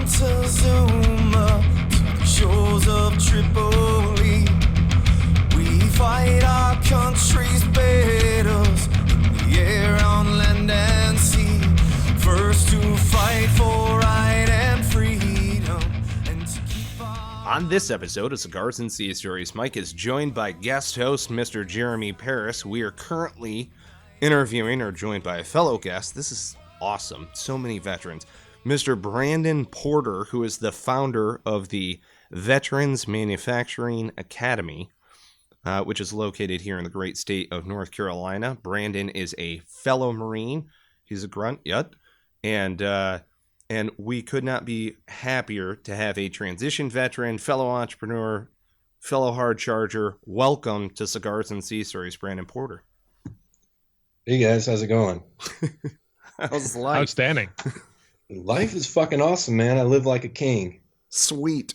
Montezuma to the shores of Tripoli. We fight our country's battles in the air, on land and sea. First to fight for right and freedom, and to keep On this episode of Cigars and Sea Stories, Mike is joined by guest host Mr. Jeremy Paris. We are currently interviewing or joined by a fellow guest. This is awesome. So many veterans. Mr. Brandon Porter, who is the founder of the Veterans Manufacturing Academy, which is located here in the great state of North Carolina. Brandon is a fellow Marine. He's a grunt, yet. And we could not be happier to have a transition veteran, fellow entrepreneur, fellow hard charger. Welcome to Cigars and Sea Stories, Brandon Porter. Hey guys, how's it going? How's life? Outstanding. Life is fucking awesome, man. I live like a king. Sweet.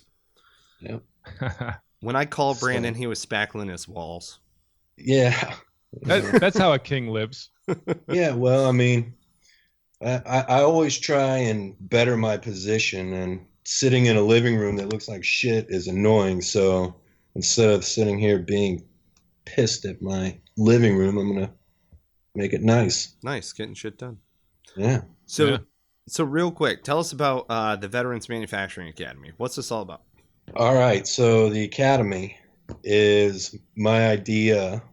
Yep. When I called Brandon, he was spackling his walls. Yeah. That's how a king lives. Yeah, well, I mean, I always try and better my position, and sitting in a living room that looks like shit is annoying. So instead of sitting here being pissed at my living room, I'm going to make it nice. Nice, getting shit done. Yeah. So real quick, tell us about the Veterans Manufacturing Academy. What's this all about? All right. So the Academy is my idea,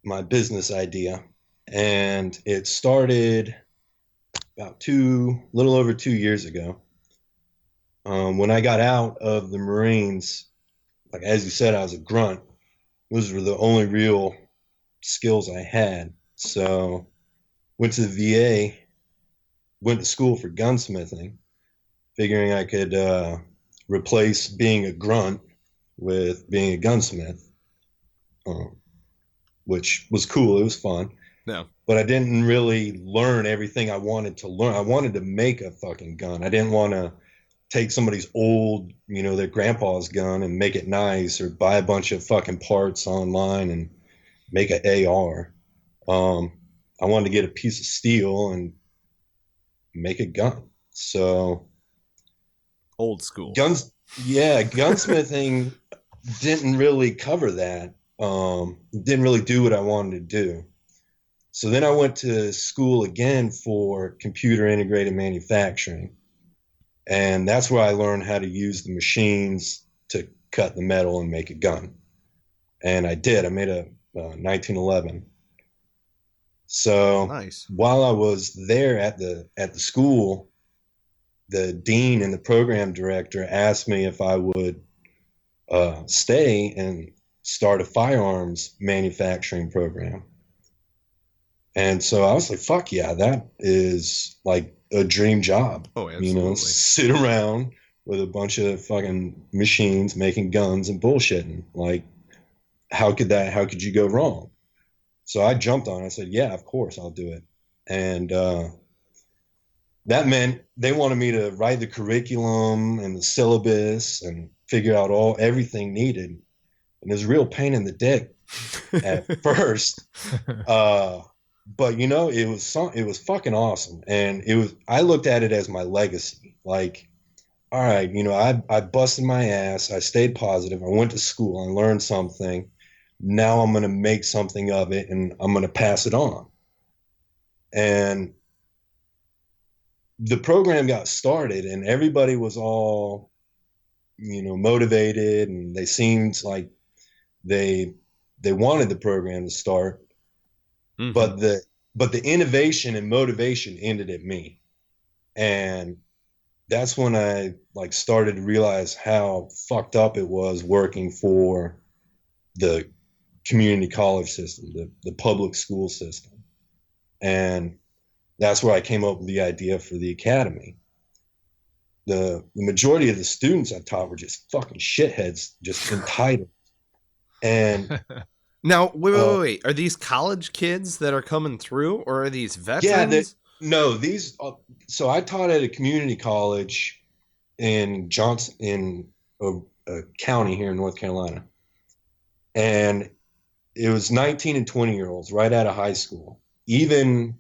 my business idea, and it started about little over 2 years ago. When I got out of the Marines, like as you said, I was a grunt. Those were the only real skills I had. So went to the VA, went to school for gunsmithing, figuring I could replace being a grunt with being a gunsmith, which was cool. It was fun. No. But I didn't really learn everything I wanted to learn. I wanted to make a fucking gun. I didn't want to take somebody's old, their grandpa's gun and make it nice, or buy a bunch of fucking parts online and make an AR. I wanted to get a piece of steel and make a gun. So old school gunsmithing didn't really cover that. Didn't really do what I wanted to do. So then I went to school again for computer integrated manufacturing, and that's where I learned how to use the machines to cut the metal and make a gun. And I did. I made a 1911. So nice. While I was there at the school, the dean and the program director asked me if I would stay and start a firearms manufacturing program. And so I was like, fuck yeah, that is like a dream job. Oh, absolutely. Sit around with a bunch of fucking machines making guns and bullshitting. Like, how could you go wrong? So I jumped on it. I said, yeah, of course, I'll do it. And that meant they wanted me to write the curriculum and the syllabus and figure out everything needed. And it was a real pain in the dick at first. But it was fucking awesome. And I looked at it as my legacy. Like, all right, I busted my ass. I stayed positive. I went to school. I learned something. Now I'm going to make something of it, and I'm going to pass it on. And the program got started, and everybody was all, motivated, and they seemed like they wanted the program to start. Mm-hmm. But the innovation and motivation ended at me. And that's when I started to realize how fucked up it was working for the community college system, the public school system. And that's where I came up with the idea for the academy. The majority of the students I taught were just fucking shitheads, just entitled. And now, wait. Are these college kids that are coming through, or are these veterans? No, these. So I taught at a community college in Johnson, in a county here in North Carolina, and it was 19 and 20-year-olds right out of high school. Even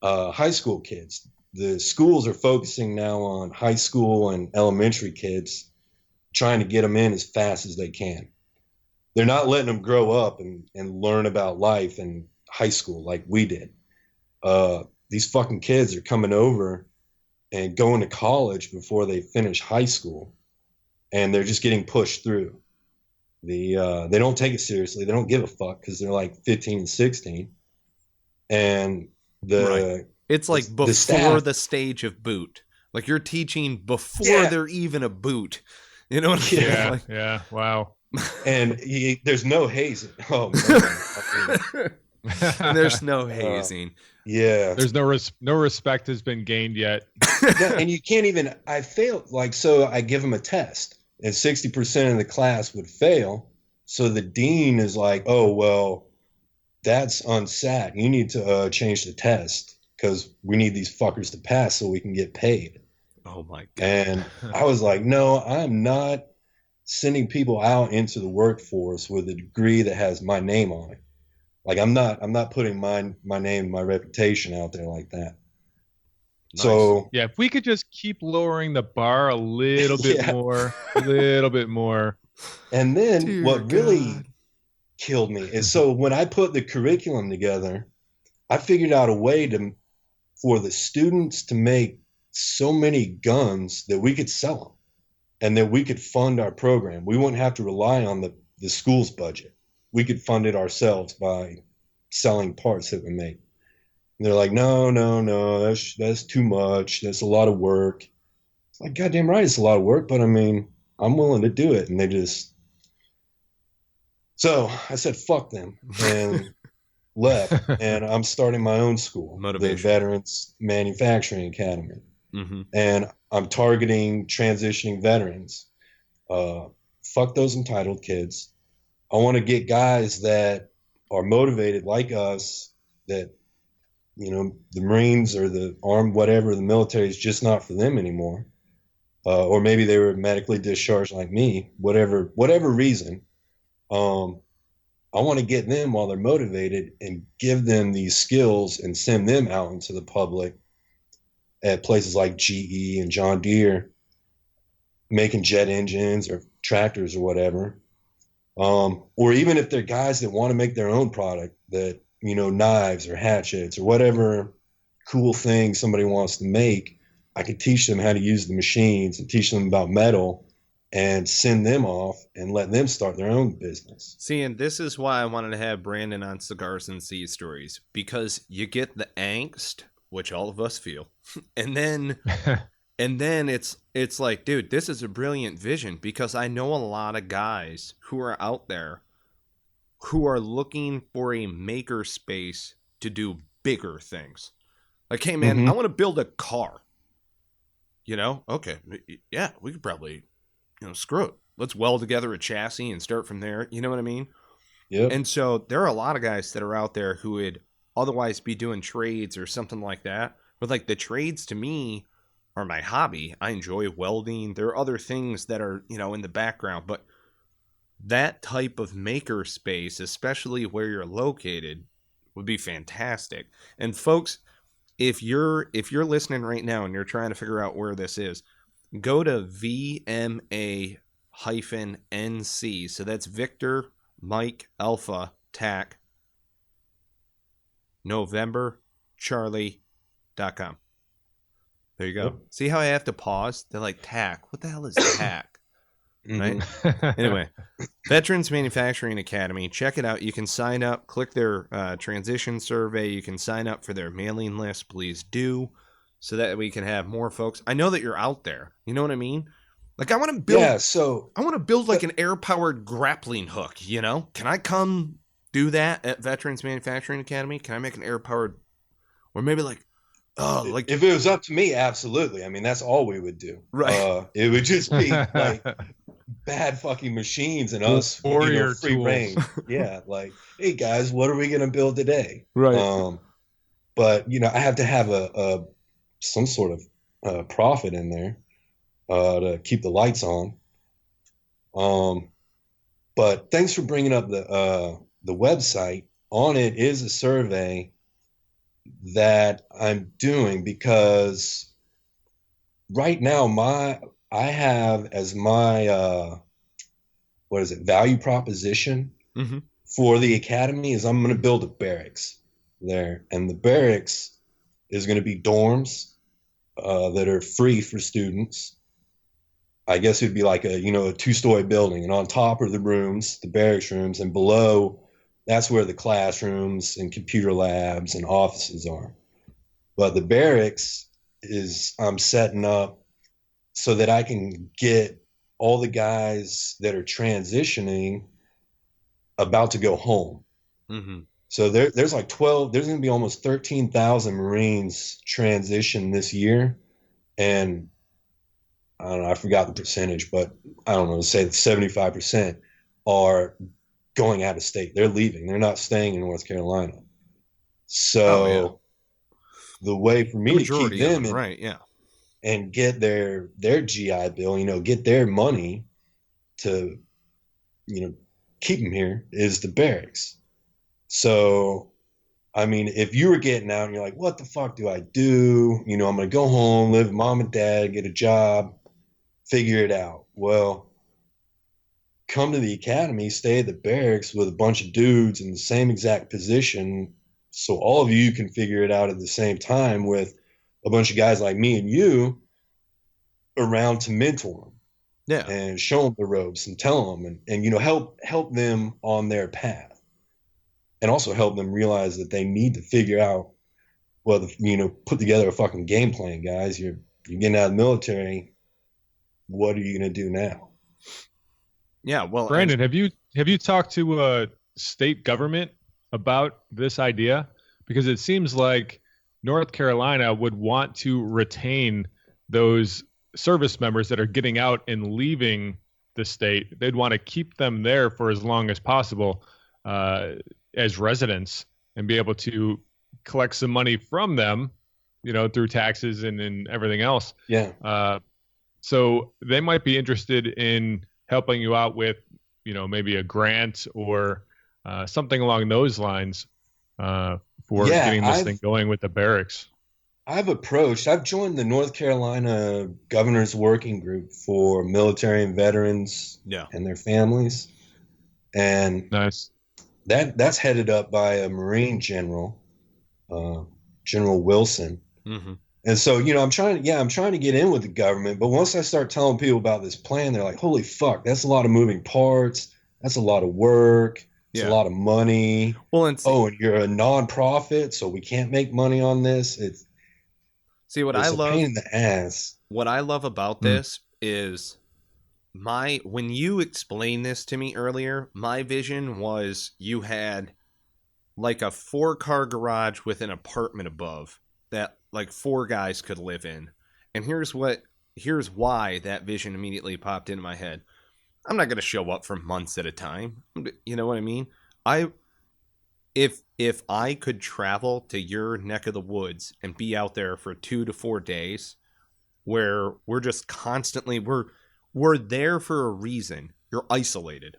high school kids the schools are focusing now on high school and elementary kids, trying to get them in as fast as they can. They're not letting them grow up and learn about life in high school like we did. These fucking kids are coming over and going to college before they finish high school, and they're just getting pushed through. They don't take it seriously. They don't give a fuck because they're like 15 and 16. And it's like before the stage of boot. Like you're teaching before they're even a boot. You know what I mean? Yeah, Like, yeah, wow. And there's no hazing. Oh man. And there's no hazing. Yeah. There's no respect has been gained yet. Yeah, and you can't even. I failed. Like, so I give them a test, and 60% of the class would fail. So the dean is like, "Oh well, that's unsat. You need to change the test because we need these fuckers to pass so we can get paid." Oh my God. And I was like, "No, I'm not sending people out into the workforce with a degree that has my name on it. Like, I'm not putting my name, my reputation out there like that." Nice. So Yeah, if we could just keep lowering the bar a little bit more, a little bit more. and then Dear what really God. killed me is, so when I put the curriculum together, I figured out a way for the students to make so many guns that we could sell them and that we could fund our program. We wouldn't have to rely on the school's budget. We could fund it ourselves by selling parts that we make. And they're like, no, that's too much. That's a lot of work. It's like, goddamn right, it's a lot of work, but I mean, I'm willing to do it. And they just, so I said, fuck them, and left. And I'm starting my own school, Motivation. the Veterans Manufacturing Academy. Mm-hmm. And I'm targeting transitioning veterans. Fuck those entitled kids. I want to get guys that are motivated like us, that, you know, the Marines or the armed, whatever, the military is just not for them anymore. Or maybe they were medically discharged like me, whatever reason. I want to get them while they're motivated and give them these skills and send them out into the public at places like GE and John Deere, making jet engines or tractors or whatever. Or even if they're guys that want to make their own product, that, you know, knives or hatchets or whatever cool thing somebody wants to make, I could teach them how to use the machines and teach them about metal and send them off and let them start their own business. See, and this is why I wanted to have Brandon on Cigars and Sea Stories, because you get the angst, which all of us feel, and then it's like, dude, this is a brilliant vision, because I know a lot of guys who are out there who are looking for a maker space to do bigger things. Like, hey man, I want to build a car. You know, okay, yeah, we could probably, you know, screw it. Let's weld together a chassis and start from there. You know what I mean? Yeah. And so there are a lot of guys that are out there who would otherwise be doing trades or something like that. But like, the trades to me are my hobby. I enjoy welding. There are other things that are, you know, in the background, but that type of maker space, especially where you're located, would be fantastic. And folks, if you're listening right now and you're trying to figure out where this is, go to VMA-NC. So that's Victor, Mike, Alpha, TAC, November, Charlie.com. There you go. Yep. See how I have to pause? They're like, TAC. What the hell is TAC? Right? Anyway, Veterans Manufacturing Academy. Check it out. You can sign up. Click their transition survey. You can sign up for their mailing list. Please do, so that we can have more folks. I know that you're out there. You know what I mean? Like, I want to build. Yeah. So I want to build like an air-powered grappling hook. You know? Can I come do that at Veterans Manufacturing Academy? Can I make an air-powered, or maybe like, oh, like if it was up to me, absolutely. I mean, that's all we would do. Right. It would just be like bad fucking machines and us, you know, free reign. Yeah. Like, hey guys, what are we going to build today? Right. But you know, I have to have some sort of profit in there to keep the lights on. But thanks for bringing up the website. On it is a survey that I'm doing, because right now I have as my value proposition Mm-hmm. for the academy is I'm going to build a barracks there, and the barracks is going to be dorms that are free for students. I guess it'd be like a 2-story building, and on top are the rooms, the barracks rooms, and below that's where the classrooms and computer labs and offices are. But the barracks is I'm setting up so that I can get all the guys that are transitioning about to go home. Mm-hmm. So there's like 12, there's going to be almost 13,000 Marines transition this year. And I don't know, I forgot the percentage, but I don't know, say 75% are going out of state. They're leaving. They're not staying in North Carolina. So the way for me The to keep majority of them them, right? Yeah. and get their GI Bill, get their money to, keep them here is the barracks. So, I mean, if you were getting out and you're like, what the fuck do I do? I'm going to go home, live with mom and dad, get a job, figure it out. Well, come to the academy, stay at the barracks with a bunch of dudes in the same exact position, so all of you can figure it out at the same time with a bunch of guys like me and you around to mentor them. Yeah. And show them the ropes and tell them and help them on their path, and also help them realize that they need to figure out, put together a fucking game plan, guys. You're getting out of the military. What are you going to do now? Yeah. Well, Brandon, have you talked to a state government about this idea? Because it seems like North Carolina would want to retain those service members that are getting out and leaving the state. They'd want to keep them there for as long as possible as residents, and be able to collect some money from them, through taxes and everything else. Yeah. So they might be interested in helping you out with, maybe a grant or something along those lines for getting this thing going with the barracks. I've joined the North Carolina Governor's Working Group for military and veterans and their families. And nice. That's headed up by a Marine general, General Wilson. Mm-hmm. And so, I'm trying to get in with the government. But once I start telling people about this plan, they're like, holy fuck, that's a lot of moving parts. That's a lot of work. It's a lot of money. Well, and you're a nonprofit, so we can't make money on this. It's a pain in the ass. What I love about this is when you explained this to me earlier, my vision was you had like a 4-car garage with an apartment above that like 4 guys could live in. And here's why that vision immediately popped into my head. I'm not going to show up for months at a time. You know what I mean? If I could travel to your neck of the woods and be out there for 2 to 4 days, where we're just constantly we're there for a reason. You're isolated.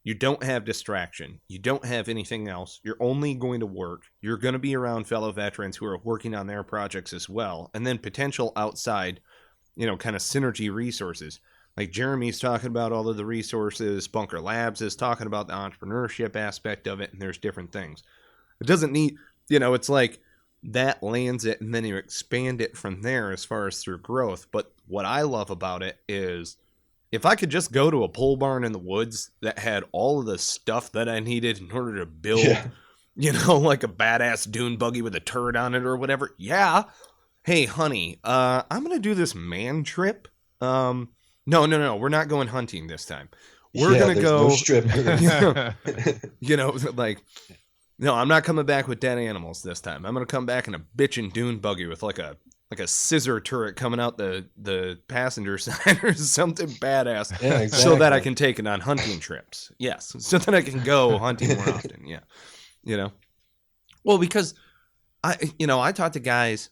You don't have distraction. You don't have anything else. You're only going to work. You're going to be around fellow veterans who are working on their projects as well, and then potential outside, kind of synergy resources. Like Jeremy's talking about all of the resources, Bunker Labs is talking about the entrepreneurship aspect of it, and there's different things. It doesn't need, it's like that lands it, and then you expand it from there as far as through growth. But what I love about it is if I could just go to a pole barn in the woods that had all of the stuff that I needed in order to build, like a badass dune buggy with a turret on it or whatever. Yeah. Hey, honey, I'm going to do this man trip. No, we're not going hunting this time. We're going to go. No no, I'm not coming back with dead animals this time. I'm going to come back in a bitchin' dune buggy with like a scissor turret coming out the passenger side or something badass. Yeah, exactly. So that I can take it on hunting trips. Yes. So that I can go hunting more often. Yeah. Well, because I talked to guys.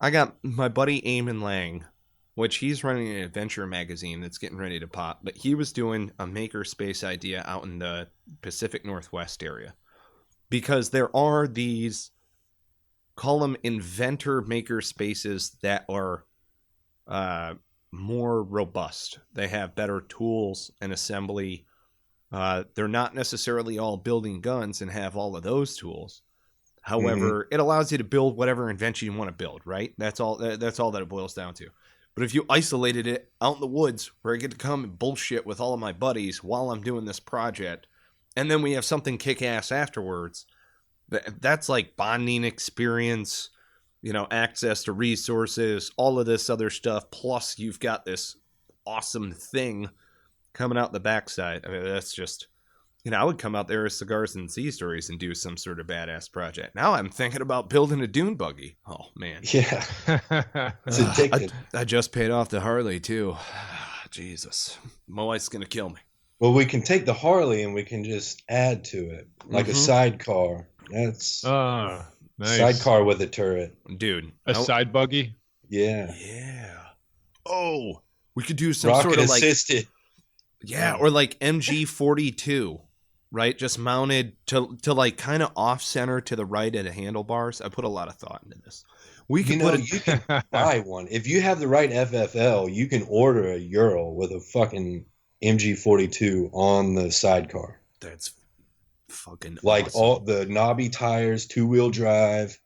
I got my buddy Eamon Lang, which he's running an adventure magazine that's getting ready to pop, but he was doing a makerspace idea out in the Pacific Northwest area, because there are these call them inventor maker spaces that are more robust. They have better tools and assembly. They're not necessarily all building guns and have all of those tools. However, it allows you to build whatever invention you want to build, right? That's all that it boils down to. But if you isolated it out in the woods where I get to come and bullshit with all of my buddies while I'm doing this project, and then we have something kick-ass afterwards, that's like bonding experience, access to resources, all of this other stuff. Plus you've got this awesome thing coming out the backside. I mean, that's just, I would come out there as Cigars and Sea Stories and do some sort of badass project. Now I'm thinking about building a dune buggy. Oh, man. Yeah. It's addictive. I just paid off the Harley, too. Jesus. My wife's going to kill me. Well, we can take the Harley and we can just add to it, like a sidecar. That's nice. Sidecar with a turret. Dude. A side buggy? Yeah. Yeah. Oh, we could do some Rocket sort of assisted. Yeah, or like MG42, right? Just mounted to like kind of off center to the right of the handlebars. I put a lot of thought into this. We can You can buy one. If you have the right FFL, you can order a Ural with a fucking MG42 on the sidecar. That's fucking like awesome. All the knobby tires, 2-wheel drive.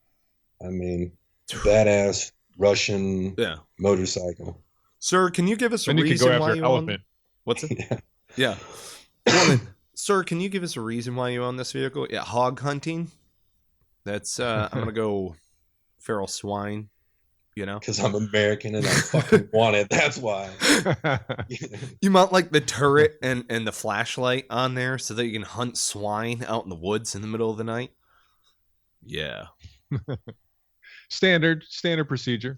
I mean, badass Russian motorcycle. Sir, can you give us a then you reason can go why after you elephant. What's it? Yeah. Well, then, sir, can you give us a reason why you own this vehicle? Yeah, hog hunting. That's I'm gonna go feral swine. Because I'm American and I fucking want it. That's why. You mount like the turret and the flashlight on there so that you can hunt swine out in the woods in the middle of the night. Yeah. Standard procedure.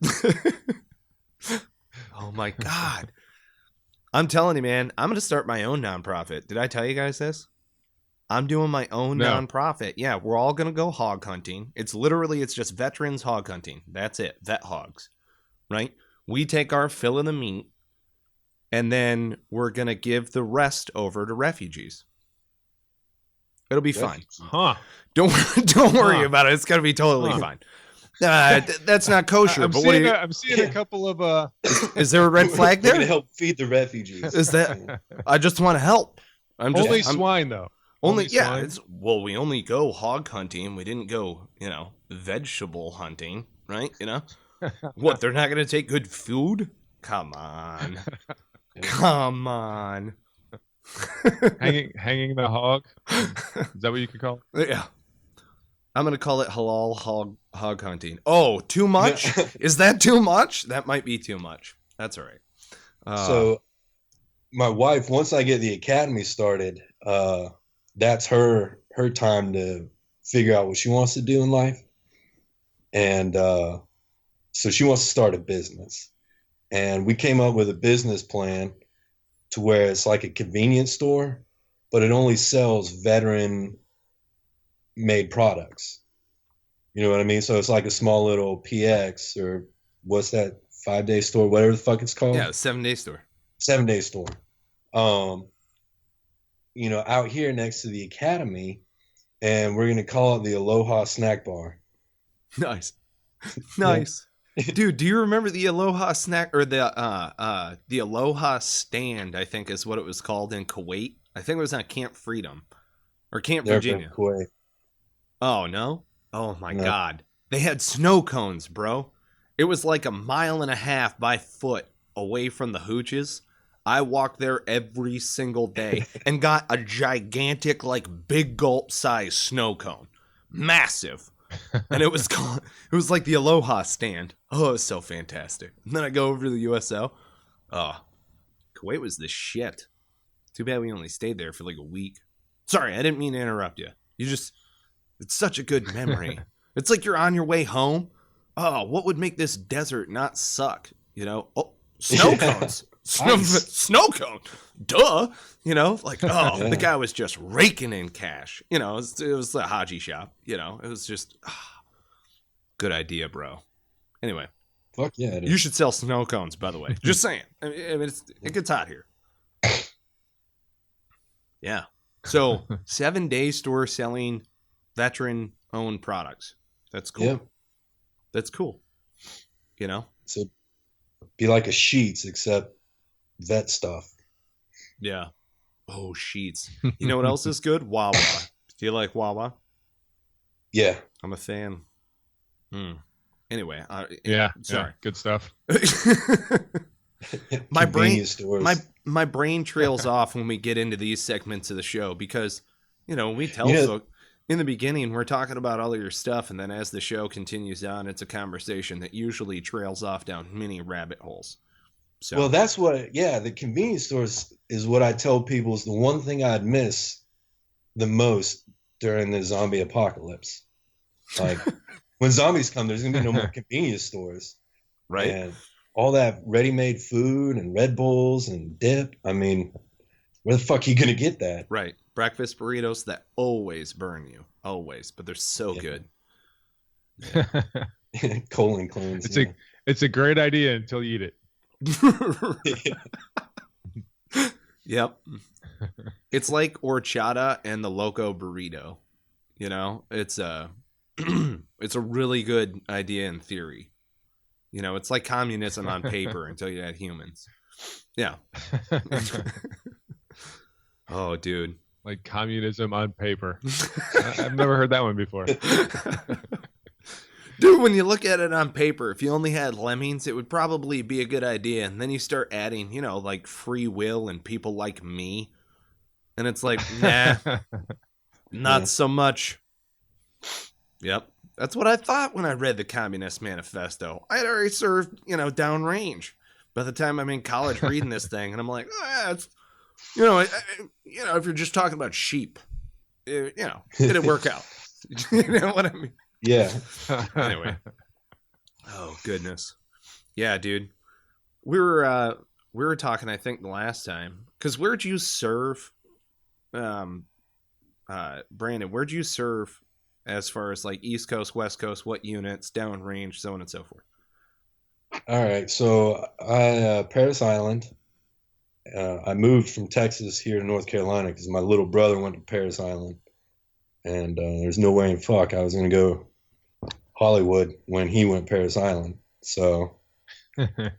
Oh my God. I'm telling you, man, I'm going to start my own nonprofit. Did I tell you guys this? I'm doing my own nonprofit. Yeah, we're all going to go hog hunting. It's just veterans hog hunting. That's it. Vet hogs, right? We take our fill of the meat and then we're going to give the rest over to refugees. It'll be fine. Huh. Don't worry about it. It's going to be totally fine. That's not kosher. I'm seeing a couple of. Is there a red flag there? We're gonna help feed the refugees. Is that? I just want to help. Swine though. Only yeah. We only go hog hunting. We didn't go, vegetable hunting, right? What? They're not gonna take good food? Come on, come on. hanging the hog. Is that what you could call it? Yeah. I'm going to call it halal hog hunting. Oh, too much? Is that too much? That might be too much. That's all right. So my wife, once I get the academy started, that's her time to figure out what she wants to do in life. And so she wants to start a business. And we came up with a business plan to where it's like a convenience store, but it only sells veteran made products. You know what I mean? So it's like a small little PX or what's that 5-day store, whatever the fuck it's called. Yeah, 7-day store. 7-day store. Out here next to the academy, and we're gonna call it the Aloha Snack Bar. Nice. Dude, do you remember the Aloha Snack or the Aloha Stand, I think is what it was called in Kuwait? I think it was on Camp Freedom or Camp Virginia. Kuwait. Oh, no? Oh, my God. They had snow cones, bro. It was like 1.5 miles by foot away from the hooches. I walked there every single day and got a gigantic, like, big gulp size snow cone. Massive. And it was like the Aloha Stand. Oh, it was so fantastic. And then I go over to the USO. Oh, Kuwait was the shit. Too bad we only stayed there for like a week. Sorry, I didn't mean to interrupt you. It's such a good memory. It's like you're on your way home. Oh, what would make this desert not suck? Oh, snow cones. Snow cone. Duh. The guy was just raking in cash. It was the Haji shop. It was just good idea, bro. Anyway. Fuck yeah. You should sell snow cones, by the way. Just saying. I mean, it gets hot here. Yeah. So 7-day store selling veteran-owned products. That's cool. That's cool. You know? So be like a Sheets, except vet stuff. Yeah. Oh, Sheets. You know what else is good? Wawa. Do you like Wawa? Yeah. I'm a fan. Anyway, sorry. Good stuff. my brain Convenience stores. my brain trails off when we get into these segments of the show because, you know, we tell folks in the beginning we're talking about all of your stuff, and then as the show continues on, it's a conversation that usually trails off down many rabbit holes. So Well, that's what, the convenience stores is what I tell people is the one thing I'd miss the most during the zombie apocalypse. Like when zombies come, there's gonna be no more convenience stores, right? And all that ready-made food and Red Bulls and dip. I mean, where the fuck are you gonna get that? Right. Breakfast burritos that always burn you, always, but they're so good. Yeah. Colon cleanse. It's a great idea until you eat it. Yep. It's like horchata and the loco burrito. You know, it's a really good idea in theory. You know, it's like communism on paper until you had humans. Yeah. Oh, dude. Like communism on paper. I've never heard that one before. Dude, when you look at it on paper, if you only had lemmings, it would probably be a good idea. And then you start adding, you know, like free will and people like me. And it's like, nah, not so much. Yep. That's what I thought when I read the Communist Manifesto. I had already served, you know, downrange by the time I'm in college reading this thing. And I'm like, it's, you know, if you're just talking about sheep, you know, it'd work out. You know what I mean? Yeah. Anyway. Oh, goodness. Yeah, dude. We were talking, I think, the last time. Because where'd you serve, Brandon, where'd you serve as far as like East Coast, West Coast, what units, downrange, so on and so forth? All right. So I, Paris Island. I moved from Texas here to North Carolina because my little brother went to Paris Island. And there's no way in fuck I was going to go Hollywood when he went Paris Island. So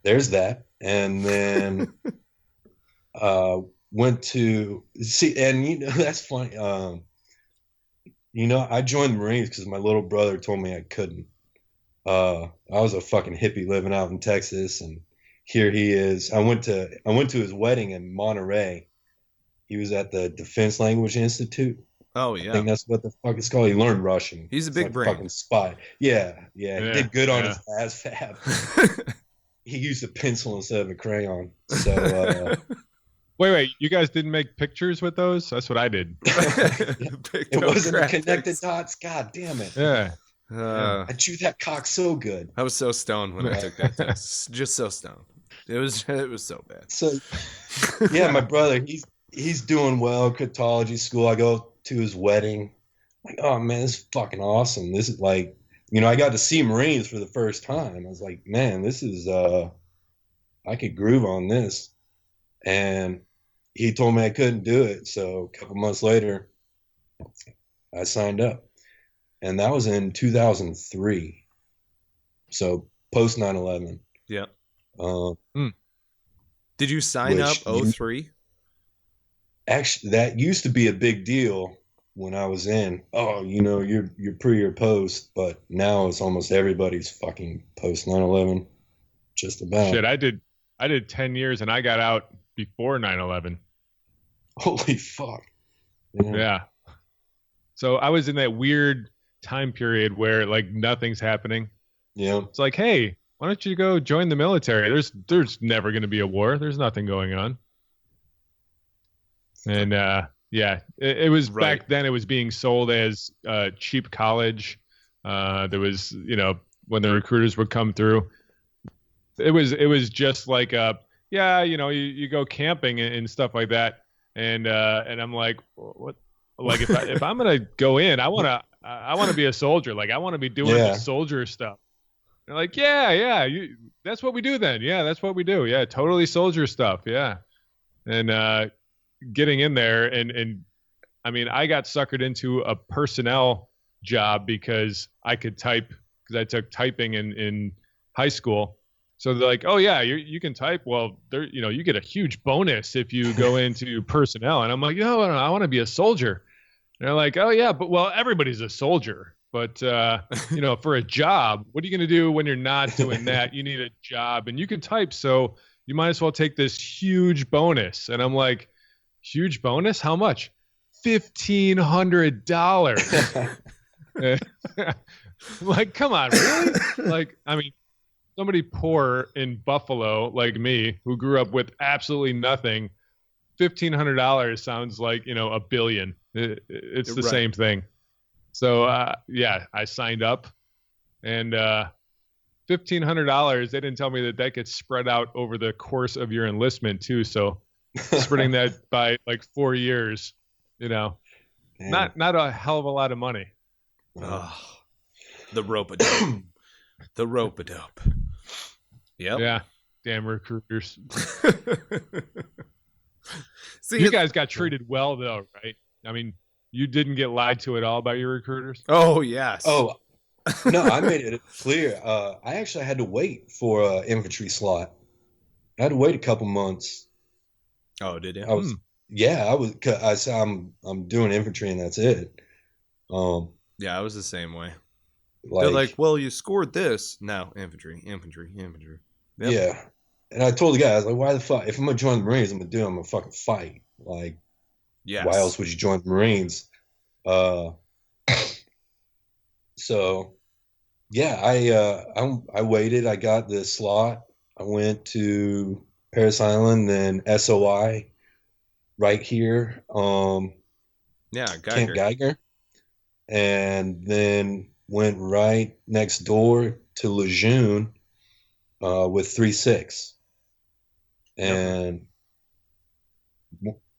there's that. And then went to see, and you know, that's funny. You know, I joined the Marines because my little brother told me I couldn't. I was a fucking hippie living out in Texas, and here he is. I went to his wedding in Monterey. He was at the Defense Language Institute. Oh yeah, I think that's what the fuck it's called. He learned Russian. He's a big brain. Fucking spy. Yeah. He did good on his ASVAB. He used a pencil instead of a crayon. So wait, you guys didn't make pictures with those? That's what I did. It wasn't the connected dots. God damn it. Yeah. I chewed that cock so good. I was so stoned when I took that test. Just so stoned. It was so bad. So yeah, my brother, he's doing well, cryptology school. I go to his wedding. Like, oh man, this is fucking awesome. This is like, you know, I got to see Marines for the first time. I was like, man, this is I could groove on this. And he told me I couldn't do it. So a couple months later, I signed up. And that was in 2003. So post 9/11. Yeah. Did you sign up 03? Actually, that used to be a big deal when I was in. Oh, you know, you're pre or post, but now it's almost everybody's fucking post 9/11. Just about. Shit, I did 10 years and I got out before 9/11. Holy fuck. Yeah. So I was in that weird time period where like nothing's happening. Yeah. It's like, hey, why don't you go join the military? There's never going to be a war. There's nothing going on. And yeah, it was right. Back then. It was being sold as cheap college. There was, you know, when the recruiters would come through, it was just like yeah, you know, you go camping and stuff like that. And I'm like, what? Like if I'm gonna go in, I wanna be a soldier. Like I want to be doing the soldier stuff. They're like, yeah, that's what we do then. Yeah, that's what we do. Yeah, totally soldier stuff. Yeah, and getting in there and I mean, I got suckered into a personnel job because I could type because I took typing in high school. So they're like, oh yeah, you can type. Well, you get a huge bonus if you go into personnel. And I'm like, no, I want to be a soldier. And they're like, oh yeah, but well, everybody's a soldier. But for a job, what are you going to do when you're not doing that? You need a job, and you can type, so you might as well take this huge bonus. And I'm like, huge bonus? How much? $1,500. I'm like, come on, really? Like, I mean, somebody poor in Buffalo like me, who grew up with absolutely nothing, $1,500 sounds like $1 billion. It's the same thing. So I signed up, and $1,500. They didn't tell me that gets spread out over the course of your enlistment too. So spreading that by like 4 years, not a hell of a lot of money. Oh, the rope-a-dope. The rope-a-dope. Yep. Yeah. Damn recruiters. See, you guys got treated well though, right? I mean, you didn't get lied to at all by your recruiters? Oh, yes. Oh, no, I made it clear. I actually had to wait for an infantry slot. I had to wait a couple months. Oh, did you? I'm doing infantry and that's it. Yeah, I was the same way. They're like, well, you scored this. No, infantry. Yep. Yeah. And I told the guy, I was like, why the fuck? If I'm going to join the Marines, I'm going to fucking fight. Like, yes. Why else would you join the Marines? So, yeah, I waited. I got the slot. I went to Paris Island, then SOI right here. Geiger. Camp Geiger. And then went right next door to Lejeune with 3-6. And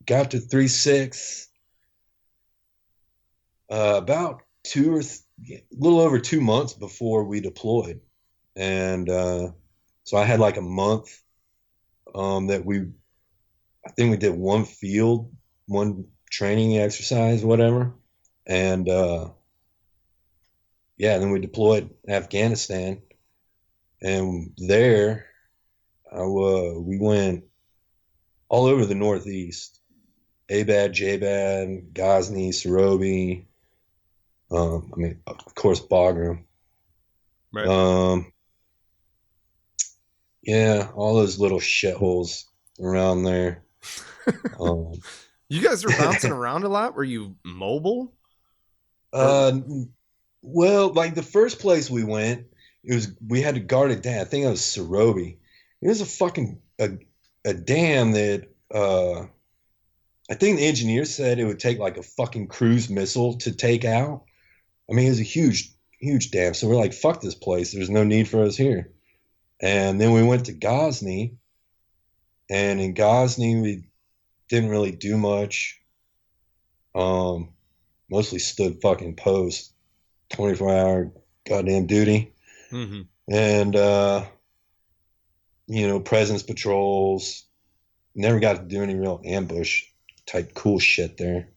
got to 3-6 about a little over 2 months before we deployed. And so I had like a month that I think we did one training exercise, whatever. And then we deployed Afghanistan. And there we went all over the Northeast. Abad, Jabad, Ghazni, Sorobi. Of course, Bagram. Right. All those little shitholes around there. You guys were bouncing around a lot? Were you mobile? Well, like the first place we went, we had to guard it down. I think it was Sorobi. It was a fucking a dam that I think the engineer said it would take like a fucking cruise missile to take out. I mean, it was a huge, huge dam. So we're like, fuck this place. There's no need for us here. And then we went to Ghazni. And in Ghazni, we didn't really do much. Mostly stood fucking post, 24-hour goddamn duty. Mm-hmm. And, presence patrols. Never got to do any real ambush type cool shit there.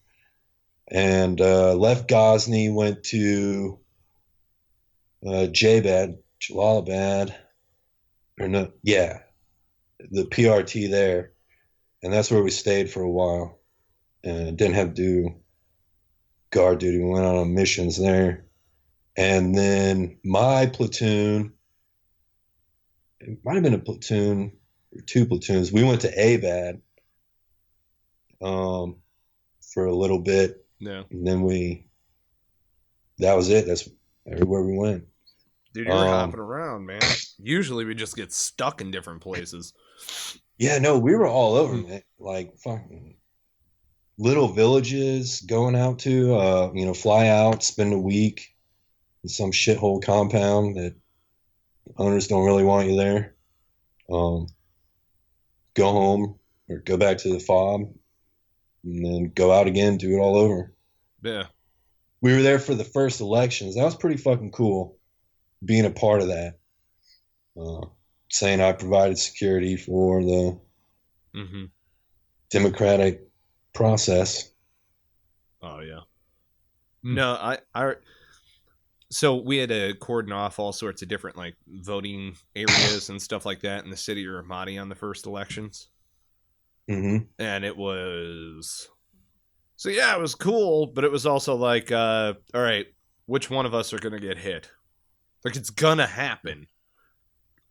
And left Ghazni, went to Jalalabad, the PRT there. And that's where we stayed for a while. And didn't have to do guard duty. We went on missions there. And then my platoon, it might have been a platoon or two platoons. We went to Abad for a little bit. Yeah. And then that was it. That's everywhere we went. Dude, you're hopping around, man. Usually we just get stuck in different places. Yeah, no, we were all over, man. Like fucking little villages going out to, fly out, spend a week in some shithole compound that owners don't really want you there. Go home or go back to the fob and then go out again, do it all over. Yeah. We were there for the first elections. That was pretty fucking cool being a part of that. Saying I provided security for the democratic process. Oh, yeah. No, So we had to cordon off all sorts of different like voting areas and stuff like that in the city of Ramadi on the first elections. Mm-hmm. And it was, so yeah, it was cool, but it was also like, all right, which one of us are going to get hit? Like, it's going to happen.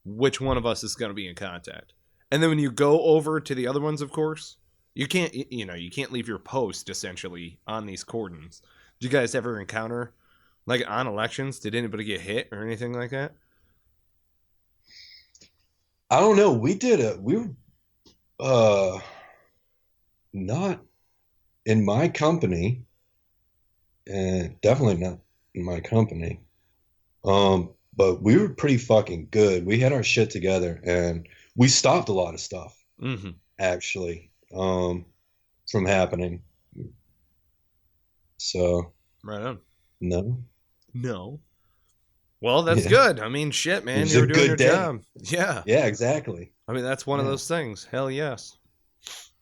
Which one of us is going to be in contact? And then when you go over to the other ones, of course, you can't leave your post essentially on these cordons. Did you guys ever encounter, like, on elections, did anybody get hit or anything like that? I don't know. We were not in my company, and definitely not in my company. But we were pretty fucking good. We had our shit together, and we stopped a lot of stuff, actually, from happening. So, Right on. No. Well, that's good. I mean, shit, man, was you a were doing your good day. job. Yeah. Yeah, exactly. I mean, that's one of Yeah. those things. Hell yes.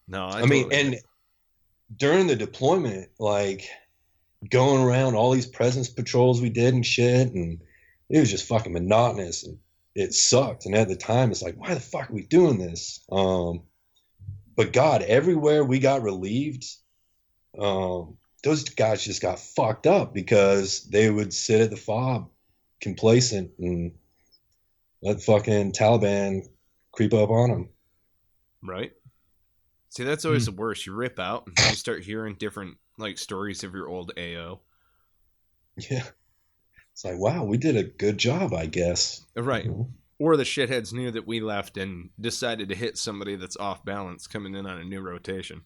No, I mean, and during the deployment, like going around all these presence patrols we did and shit, and it was just fucking monotonous, and it sucked. And at the time, it's like, why the fuck are we doing this? But God, everywhere we got relieved, those guys just got fucked up because they would sit at the fob complacent and let fucking Taliban creep up on them. Right. See, that's always the worst. You rip out and you start hearing different like stories of your old AO. Yeah. It's like, wow, we did a good job, I guess. Right. Or the shitheads knew that we left and decided to hit somebody that's off balance coming in on a new rotation.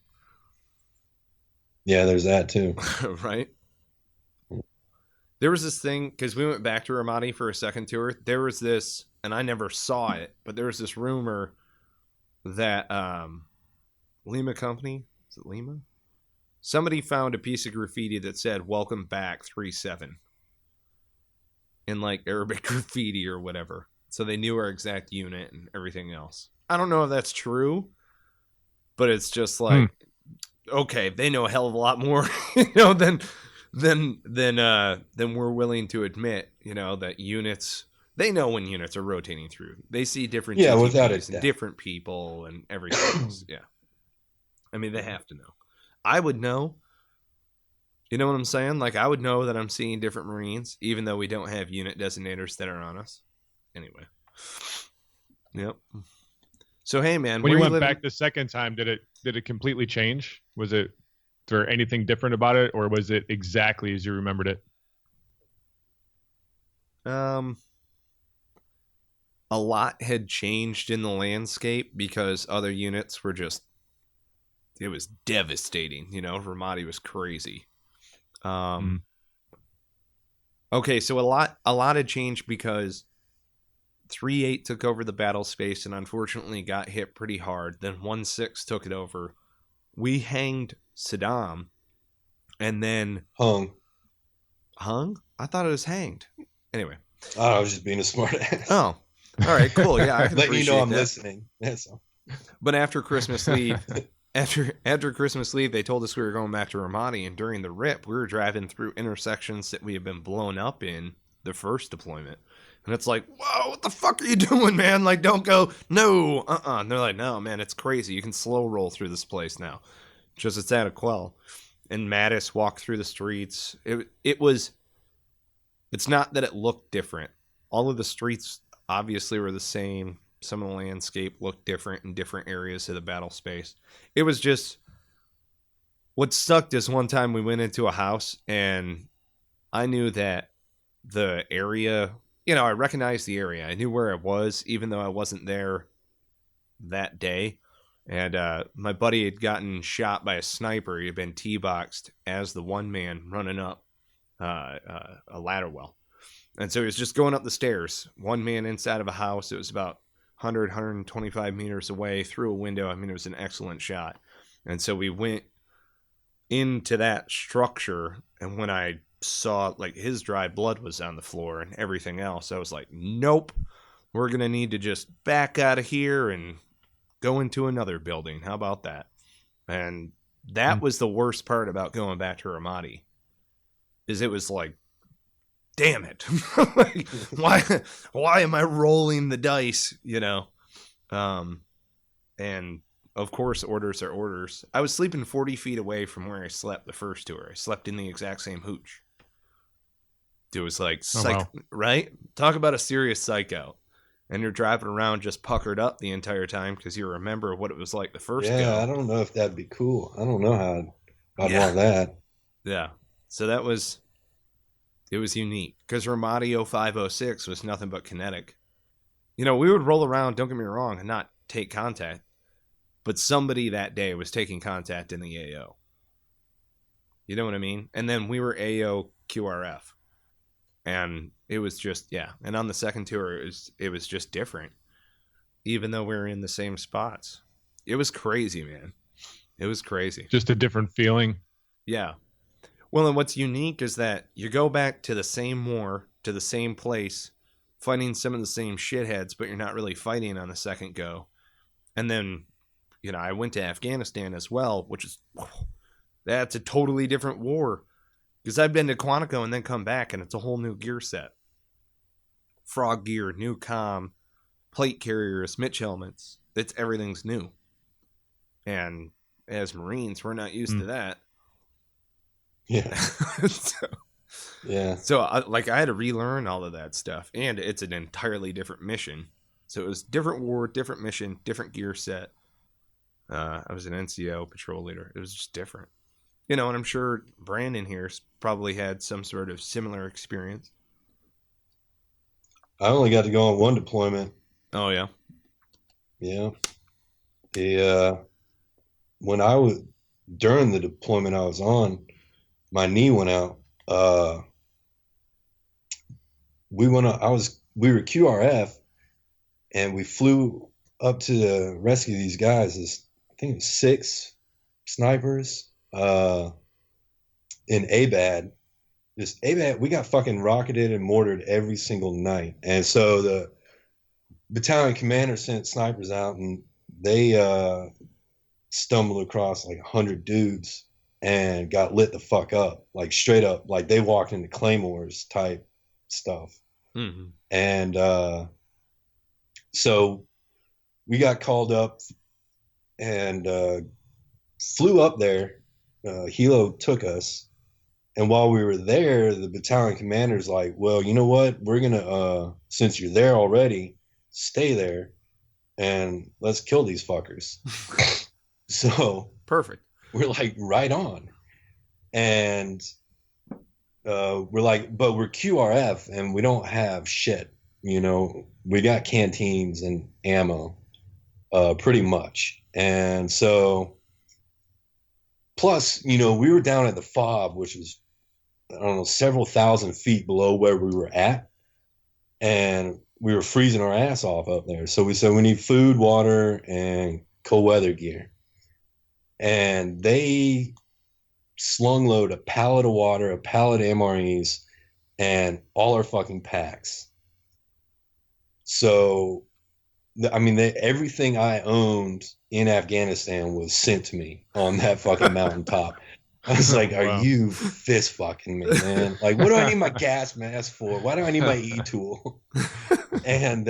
Yeah, there's that too. Right. There was this thing, because we went back to Ramadi for a second tour. There was this, and I never saw it, but there was this rumor that Lima Company, is it Lima? Somebody found a piece of graffiti that said, "Welcome back 3-7." In like Arabic graffiti or whatever. So they knew our exact unit and everything else. I don't know if that's true, but it's just like, okay, they know a hell of a lot more, than we're willing to admit, that units, they know when units are rotating through. They see different GTPs without a and doubt. different people and everything else. Yeah. I mean, they have to know. I would know. You know what I'm saying? Like, I would know that I'm seeing different Marines, even though we don't have unit designators that are on us. Anyway. Yep. So, hey, man. When you went back the second time, did it completely change? Was there anything different about it, or was it exactly as you remembered it? A lot had changed in the landscape because other units were just, it was devastating. Ramadi was crazy. Okay, so a lot had changed because 3-8 took over the battle space and unfortunately got hit pretty hard. Then 1-6 took it over. We hanged Saddam, and then Hung? I thought it was hanged. Anyway, I was just being a smart ass. Oh, all right, cool. Yeah, I can letting you know I'm that. listening. That's all. But after Christmas leave, after Christmas leave, they told us we were going back to Ramadi, and during the rip, we were driving through intersections that we had been blown up in the first deployment. And it's like, whoa, what the fuck are you doing, man? Like, don't go, no, And they're like, no, man, it's crazy. You can slow roll through this place now. Just it's at a quell. And Mattis walked through the streets. It's not that it looked different. All of the streets obviously were the same. Some of the landscape looked different in different areas of the battle space. It was just, what sucked is one time we went into a house and I knew that the area, I recognized the area. I knew where I was, even though I wasn't there that day. And my buddy had gotten shot by a sniper. He had been T-boxed as the one man running up a ladder well. And so he was just going up the stairs, one man inside of a house. It was about 125 meters away through a window. I mean, it was an excellent shot. And so we went into that structure. And when I saw like his dry blood was on the floor and everything else, I was like, nope, we're going to need to just back out of here and go into another building. How about that? And that was the worst part about going back to Ramadi, is it was like, damn it. Like, why am I rolling the dice, you know? And of course, orders are orders. I was sleeping 40 feet away from where I slept the first tour. I slept in the exact same hooch. It was like, right? Talk about a serious psycho. And you're driving around just puckered up the entire time because you remember what it was like the first go. Yeah, I don't know if that'd be cool. I don't know how I'd want that. Yeah. So it was unique because Ramadio 506 was nothing but kinetic. You know, we would roll around, don't get me wrong, and not take contact. But somebody that day was taking contact in the AO. You know what I mean? And then we were AO QRF. And it was just, yeah. And on the second tour, it was just different. Even though we were in the same spots. It was crazy, man. It was crazy. Just a different feeling. Yeah. Well, and what's unique is that you go back to the same war, to the same place, fighting some of the same shitheads, but you're not really fighting on the second go. And then, you know, I went to Afghanistan as well, which is, that's a totally different war. Because I've been to Quantico and then come back, and it's a whole new gear set. Frog gear, new comm, plate carriers, Mitch helmets. Everything's new. And as Marines, we're not used to that. Yeah. So I had to relearn all of that stuff. And it's an entirely different mission. So it was different war, different mission, different gear set. I was an NCO patrol leader. It was just different. You know, and I'm sure Brandon here's probably had some sort of similar experience. I only got to go on one deployment. Oh, yeah? Yeah. During the deployment I was on, my knee went out. We were QRF, and we flew up to rescue these guys. I think it was 6 snipers in ABAD. This ABAD, we got fucking rocketed and mortared every single night. And so the battalion commander sent snipers out, and they stumbled across like 100 dudes and got lit the fuck up, like straight up, like they walked into Claymores type stuff. Mm-hmm. And so we got called up and flew up there. Hilo took us, and while we were there, the battalion commander's like, well, you know what, we're gonna since you're there already, stay there and let's kill these fuckers. So perfect. We're like, right on. And we're like, but we're QRF and we don't have shit, you know, we got canteens and ammo, pretty much. And so plus, you know, we were down at the FOB, which is, I don't know, several thousand feet below where we were at. And we were freezing our ass off up there. So we said we need food, water, and cold weather gear. And they slung load a pallet of water, a pallet of MREs, and all our fucking packs. So, I mean, everything I owned in Afghanistan was sent to me on that fucking mountaintop. I was like, are you fist fucking me, man? Like, what do I need my gas mask for? Why do I need my E-tool? And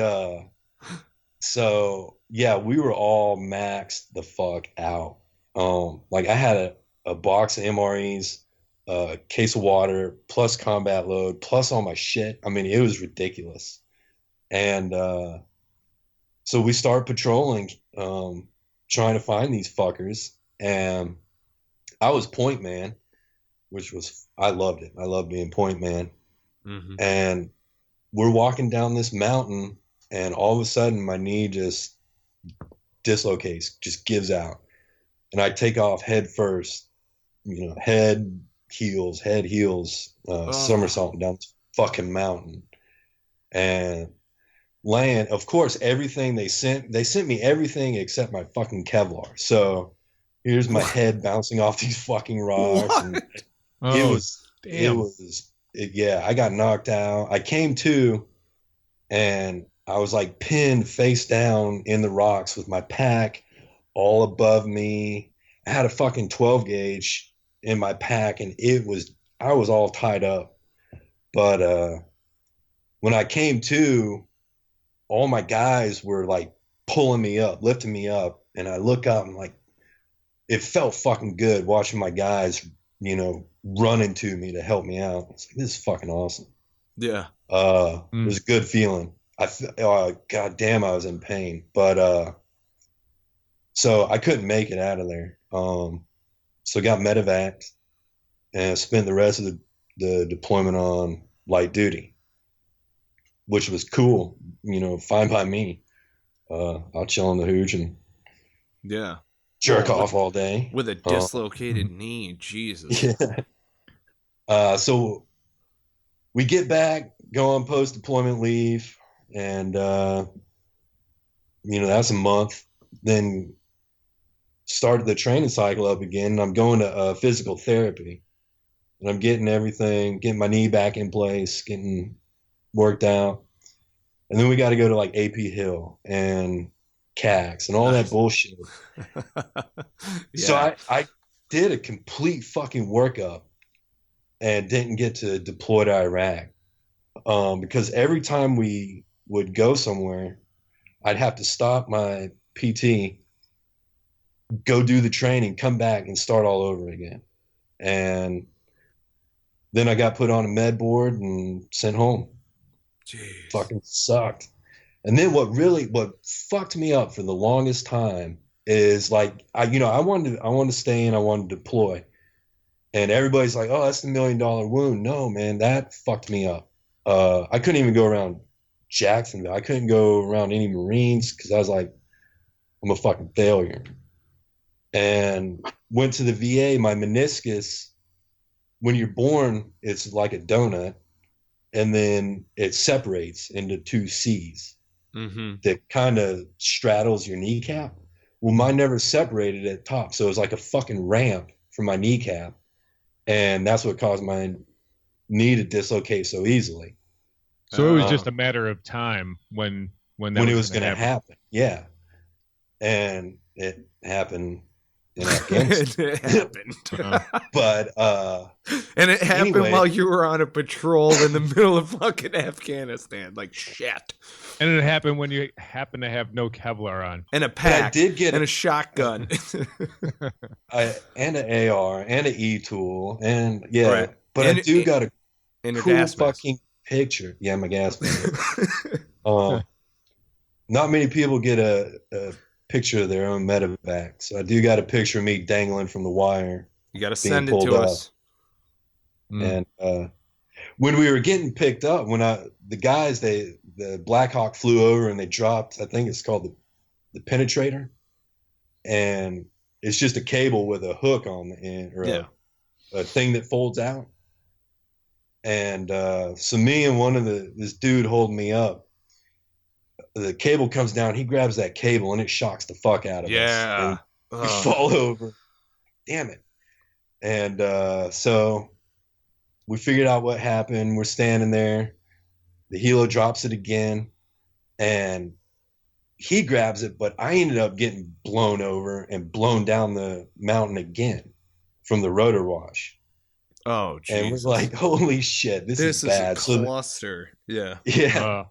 so, yeah, we were all maxed the fuck out. Like, I had a box of MREs, a case of water, plus combat load, plus all my shit. I mean, it was ridiculous. And so we started patrolling, trying to find these fuckers. And I was point man, which was, I loved it. I loved being point man. Mm-hmm. And we're walking down this mountain, and all of a sudden my knee just dislocates, just gives out. And I take off head first, you know, head heels, somersaulting down this fucking mountain. And land, of course, everything they sent me everything except my fucking Kevlar. So here's my head bouncing off these fucking rocks. And yeah, I got knocked out. I came to, and I was like pinned face down in the rocks with my pack all above me. I had a fucking 12 gauge in my pack, and I was all tied up. But when I came to, all my guys were like pulling me up, lifting me up, and I look up and like it felt fucking good watching my guys, running to me to help me out. It's like, this is fucking awesome. Yeah. It was a good feeling. God damn, I was in pain, but so I couldn't make it out of there. So got medevac and spent the rest of the deployment on light duty, which was cool. Fine by me. I'll chill on the hooch and Yeah. jerk off all day with a dislocated knee. Jesus. Yeah. So we get back, go on post deployment leave, and that's a month. Then started the training cycle up again. And I'm going to physical therapy, and I'm getting my knee back in place, getting worked out. And then we got to go to like AP Hill and CAX and all that bullshit. Yeah. So I did a complete fucking workup and didn't get to deploy to Iraq. Because every time we would go somewhere, I'd have to stop my PT, go do the training, come back and start all over again. And then I got put on a med board and sent home. Jeez. Fucking sucked. And then what fucked me up for the longest time is like, I wanted to stay in, I wanted to deploy. And everybody's like, oh, that's the $1 million wound. No, man, that fucked me up. I couldn't even go around Jacksonville. I couldn't go around any Marines because I was like, I'm a fucking failure. And went to the VA. My meniscus, when you're born, it's like a donut, and then it separates into two C's that kind of straddles your kneecap. Well, mine never separated at top, so it was like a fucking ramp from my kneecap, and that's what caused my knee to dislocate so easily. So it was just a matter of time when it was going to happen. Yeah, and it happened in Afghanistan. It happened. But and it happened anyway. while you were on a patrol in the middle of fucking Afghanistan. Like shit. And it happened when you happen to have no Kevlar on. And a pack. I did get and a shotgun. And an AR and an E-tool and yeah. Right. But and I do got a cool gas fucking picture. Yeah, my gas mask. Not many people get a picture of their own medevac. So I do got a picture of me dangling from the wire. You got to send it to us. And when we were getting picked up, the guys, the Black Hawk flew over and they dropped, I think it's called the penetrator. And it's just a cable with a hook on the end, or a thing that folds out. And so me and this dude holding me up, the cable comes down, he grabs that cable and it shocks the fuck out of us. Yeah. We fall over. Damn it. And so we figured out what happened. We're standing there. The helo drops it again. And he grabs it, but I ended up getting blown over and blown down the mountain again from the rotor wash. Oh, geez. And we're like, holy shit, this is bad. This is a cluster. Yeah. Yeah.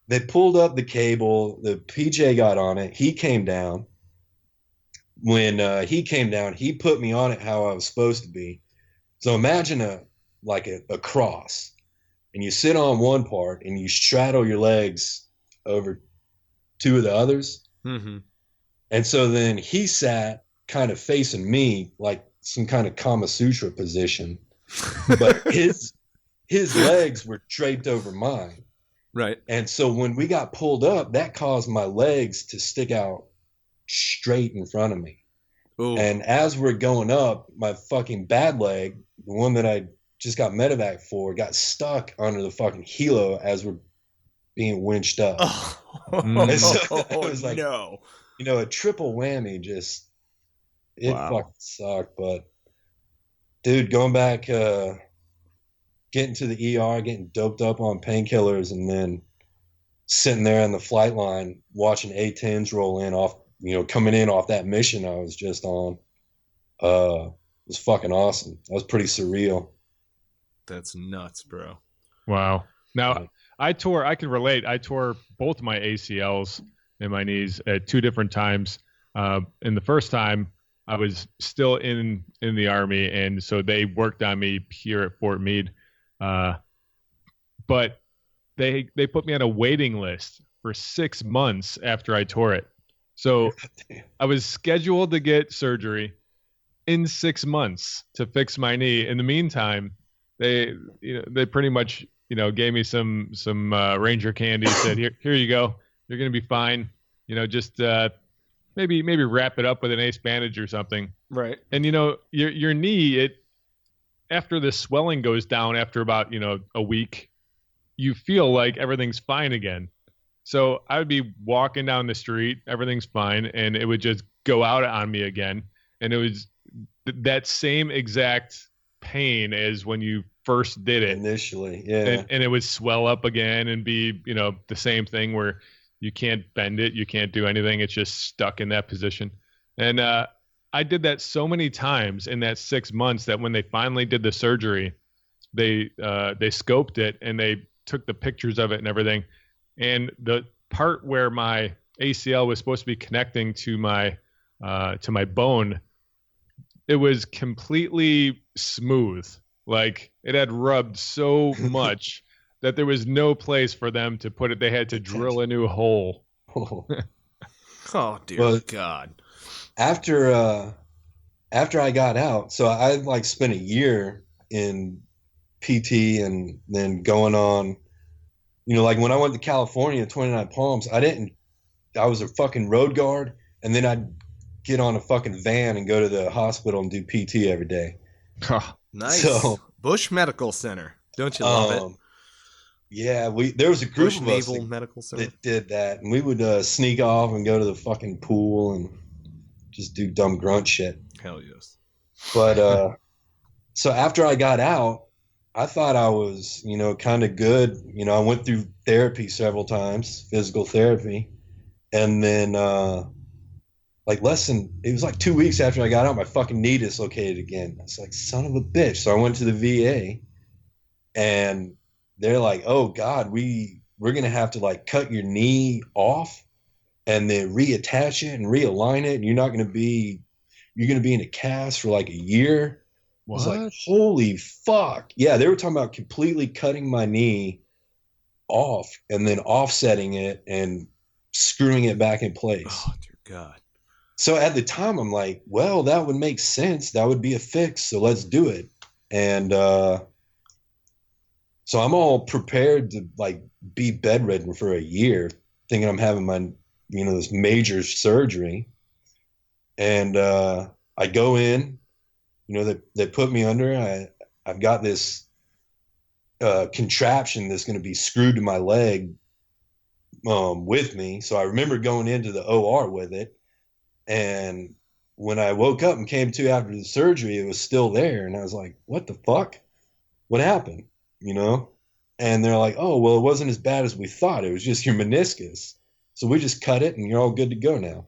They pulled up the cable. The PJ got on it. He came down. When he came down, he put me on it how I was supposed to be. So imagine a cross, and you sit on one part and you straddle your legs over two of the others. Mm-hmm. And so then he sat kind of facing me like some kind of Kama Sutra position, but his legs were draped over mine. Right. And so when we got pulled up, that caused my legs to stick out straight in front of me. Ooh. And as we're going up, my fucking bad leg, the one that I just got medevac for, got stuck under the fucking helo as we're being winched up. Oh, So it was like, no. a triple whammy. Just it fucking sucked. But dude, going back, getting to the ER, getting doped up on painkillers, and then sitting there on the flight line watching A-10s roll in off, coming in off that mission I was just on. It was fucking awesome. That was pretty surreal. That's nuts, bro. Wow. Now, I can relate. I tore both my ACLs and my knees at 2 different times. And the first time I was still in the Army, and so they worked on me here at Fort Meade. But they put me on a waiting list for 6 months after I tore it. So I was scheduled to get surgery in 6 months to fix my knee. In the meantime, they pretty much gave me some Ranger candy. Said here you go, you're gonna be fine. Just maybe wrap it up with an ace bandage or something. Right. And your knee, after the swelling goes down after about a week, you feel like everything's fine again. So I would be walking down the street, everything's fine, and it would just go out on me again, and it was that same exact pain as when you first did it initially. Yeah. And it would swell up again and be the same thing where you can't bend it, you can't do anything, it's just stuck in that position. And I did that so many times in that 6 months that when they finally did the surgery, they scoped it and they took the pictures of it and everything. And the part where my ACL was supposed to be connecting to my bone, it was completely smooth. Like it had rubbed so much that there was no place for them to put it. They had to drill a new hole. Oh dear God. After I got out, so I spent a year in PT and then going on, when I went to California, 29 Palms, I was a fucking road guard, and then I'd get on a fucking van and go to the hospital and do PT every day. Nice. So, Bush Medical Center. Don't you love it? Yeah, there was a group Bush of us Naval Medical Center that did that, and we would sneak off and go to the fucking pool and just do dumb grunt shit. Hell yes. But so after I got out, I thought I was, kind of good. I went through therapy several times, physical therapy, and then it was like 2 weeks after I got out, my fucking knee dislocated again. I was like, son of a bitch. So I went to the VA, and they're like, oh God, we're going to have to cut your knee off and then reattach it and realign it. And you're going to be in a cast for a year. What? I was like, holy fuck. Yeah. They were talking about completely cutting my knee off and then offsetting it and screwing it back in place. Oh dear God. So at the time, I'm like, well, that would make sense. That would be a fix. So let's do it. And so I'm all prepared to be bedridden for a year, thinking I'm having my, this major surgery. And I go in, they put me under. I've got this contraption that's going to be screwed to my leg with me. So I remember going into the OR with it. And when I woke up and came to after the surgery, it was still there. And I was like, what the fuck? What happened? And they're like, oh, well, it wasn't as bad as we thought. It was just your meniscus. So we just cut it and you're all good to go now.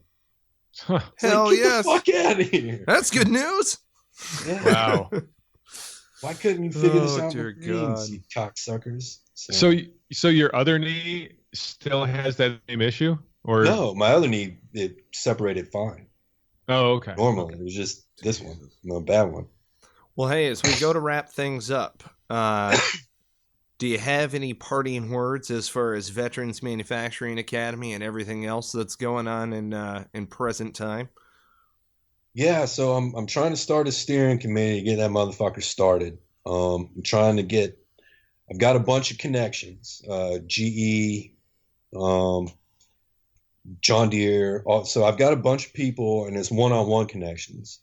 Hell yes. Get the fuck out of here. That's good news. Yeah. Wow. Why couldn't you figure this out? Dear with me, God. you cocksuckers. So your other knee still has that same issue? Or No, my other knee, it separated fine. Oh, okay. Normally, it was just this one, no bad one. Well, hey, as we go to wrap things up, do you have any parting words as far as Veterans Manufacturing Academy and everything else that's going on in present time? Yeah, so I'm trying to start a steering committee to get that motherfucker started. I'm trying to get. I've got a bunch of connections, GE, John Deere. So I've got a bunch of people, and it's one-on-one connections,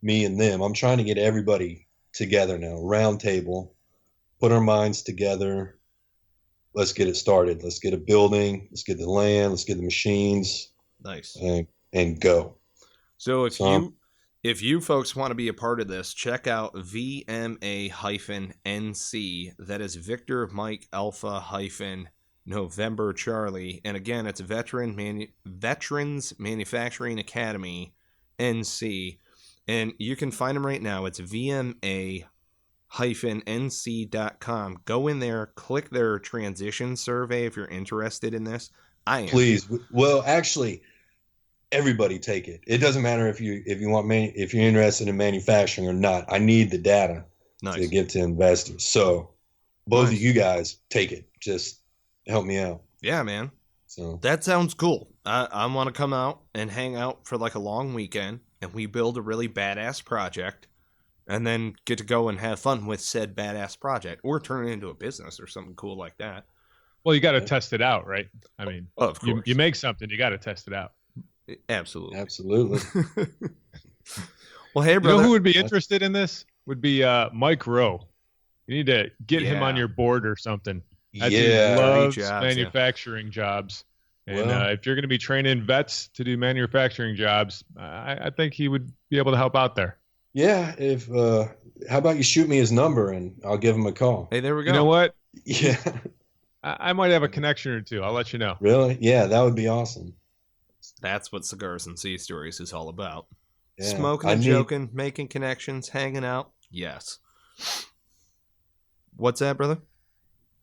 me and them. I'm trying to get everybody together now, round table, put our minds together. Let's get it started. Let's get a building. Let's get the land. Let's get the machines. Nice. And go. So if you folks want to be a part of this, check out VMA-NC. That is Victor Mike Alpha November Charlie. And again, it's Veterans Manufacturing Academy NC. And you can find them right now. It's VMA-NC. nc.com. Go in there, click their transition survey if you're interested in this. I am. Please. Well, actually, everybody take it. It doesn't matter if you're interested in manufacturing or not. I need the data to give to investors. So both of you guys take it. Just help me out. Yeah, man. So that sounds cool. I want to come out and hang out for like a long weekend, and we build a really badass project, and then get to go and have fun with said badass project, or turn it into a business or something cool like that. Well, you got to test it out, right? I mean, of course. You make something, you got to test it out. Absolutely. Well, hey, brother. You know who would be interested in this? Would be Mike Rowe. You need to get him on your board or something. I think he loves manufacturing jobs. And if you're going to be training vets to do manufacturing jobs, I think he would be able to help out there. Yeah. How about you shoot me his number and I'll give him a call? Hey, there we go. You know what? Yeah. I might have a connection or two. I'll let you know. Really? Yeah, that would be awesome. That's what Cigars and Sea Stories is all about. Yeah. Smoking and joking, making connections, hanging out. Yes. What's that, brother?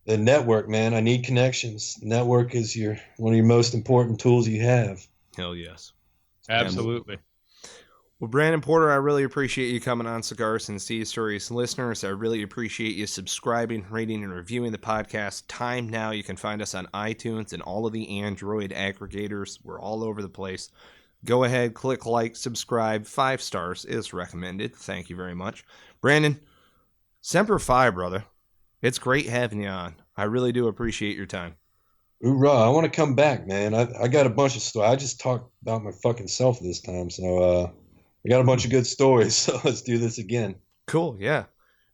The network, man. I need connections. Network is one of your most important tools you have. Hell yes. Absolutely. Well, Brandon Porter, I really appreciate you coming on Cigars and Sea Stories. Listeners, I really appreciate you subscribing, rating, and reviewing the podcast. Time now. You can find us on iTunes and all of the Android aggregators. We're all over the place. Go ahead, click like, subscribe. 5 stars is recommended. Thank you very much. Brandon, Semper Fi, brother. It's great having you on. I really do appreciate your time. Hoorah. I want to come back, man. I got a bunch of stories. I just talked about my fucking self this time, so I got a bunch of good stories, so let's do this again. Cool, yeah.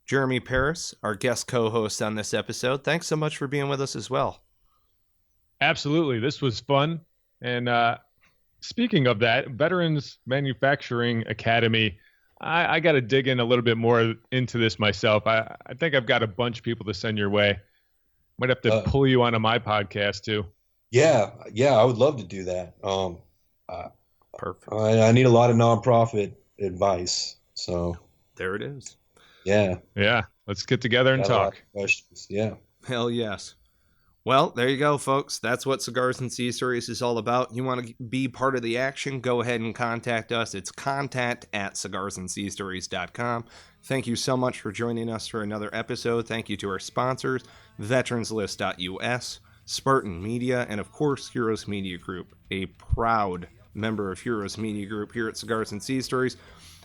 Jeremy Paris, our guest co-host on this episode. Thanks so much for being with us as well. Absolutely. This was fun. And speaking of that, Veterans Manufacturing Academy, I got to dig in a little bit more into this myself. I think I've got a bunch of people to send your way. Might have to pull you onto my podcast too. Yeah, I would love to do that. Perfect. I need a lot of nonprofit advice. So there it is. Yeah. Let's get together and talk. Questions. Yeah. Hell yes. Well, there you go, folks. That's what Cigars and Sea Stories is all about. You want to be part of the action? Go ahead and contact us. It's contact@cigarsandseastories.com. Thank you so much for joining us for another episode. Thank you to our sponsors, veteranslist.us, Spartan Media, and of course, Heroes Media Group, a proud member of Heroes Media Group here at Cigars and Sea Stories,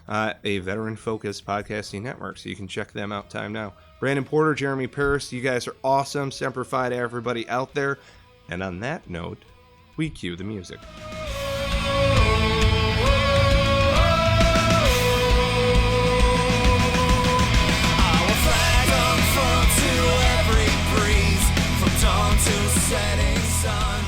a veteran-focused podcasting network, so you can check them out time now. Brandon Porter, Jeremy Paris, you guys are awesome. Semper Fi to everybody out there. And on that note, we cue the music. Our flag unfurled to every breeze, from dawn to setting sun.